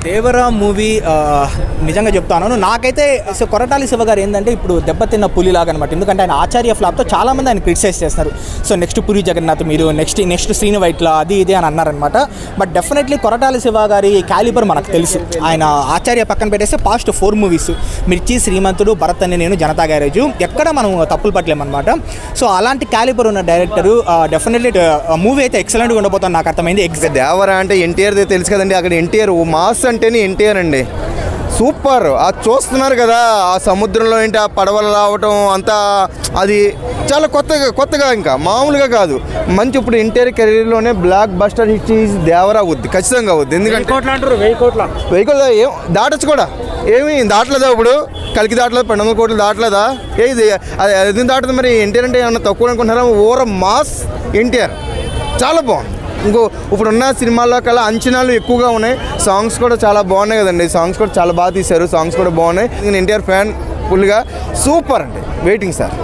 Devara movie నిజంగా చెప్తాను నాకైతే సో కొరటాల శివ గారు ఏంటంటే ఇప్పుడు దెబ్బతిన్న పులిలాగా అనమాట. ఎందుకంటే ఆయన ఆచార్య ఫ్లాప్తో చాలామంది ఆయన క్రిటిసైజ్ చేస్తారు. సో నెక్స్ట్ పురి జగన్నాథ్ మీరు నెక్స్ట్ శ్రీను వైట్ల అది ఇది అని అన్నారనమాట. బట్ డెఫినెట్లీ కొరటాల శివ గారి క్యాలిబర్ మనకు తెలుసు. ఆయన ఆచార్య పక్కన పెట్టేస్తే పాస్ట్ 4 మూవీస్ మిర్చి, శ్రీమంతుడు, భరత్ అని నేను, జనతా గ్యారేజ్ ఎక్కడ మనం తప్పులు పట్టలేమన్నమాట. సో అలాంటి క్యాలిబర్ ఉన్న డైరెక్టర్ డెఫినెట్లీ మూవీ అయితే ఎక్సలెంట్గా ఉండబోతుంది నాకు అర్థమైంది. దేవరా అంటే ఎన్టీఆర్ తెలుసు కదండి. అక్కడ ఎన్టీఆర్ మాస్ అంటేనే ఎన్టీఆర్ అండి. సూపర్. అది చూస్తున్నారు కదా, ఆ సముద్రంలో ఏంటి ఆ పడవలు రావటం అంతా అది చాలా కొత్తగా ఇంకా మామూలుగా కాదు. మంచి ఇప్పుడు ఎన్టీఆర్ కెరీర్లోనే బ్లాక్ బస్టర్ హిట్ దేవరా అవుద్ది, ఖచ్చితంగా అవుద్ది. ఎందుకంటే 1000 కోట్ల ఏం దాటచ్చు కూడా, ఏమి దాటలేదా ఇప్పుడు కలికి దాటలేదు, 200 కోట్లు దాటలేదా? ఏది అది దాటుతుంది మరి. ఎన్టీఆర్ అంటే ఏమన్నా తక్కువ అనుకుంటున్నారా? ఓవర్ మాస్ ఎన్టీఆర్ చాలా బాగుంది. ఇప్పుడున్న సినిమాల్లో కల్లా అంచనాలు ఎక్కువగా ఉన్నాయి. సాంగ్స్ కూడా చాలా బాగున్నాయి కదండి. సాంగ్స్ కూడా చాలా బాగా తీశారు. సాంగ్స్ కూడా బాగున్నాయి. నేను ఎన్టీఆర్ ఫ్యాన్ ఫుల్గా. సూపర్ అండి. Waiting sir.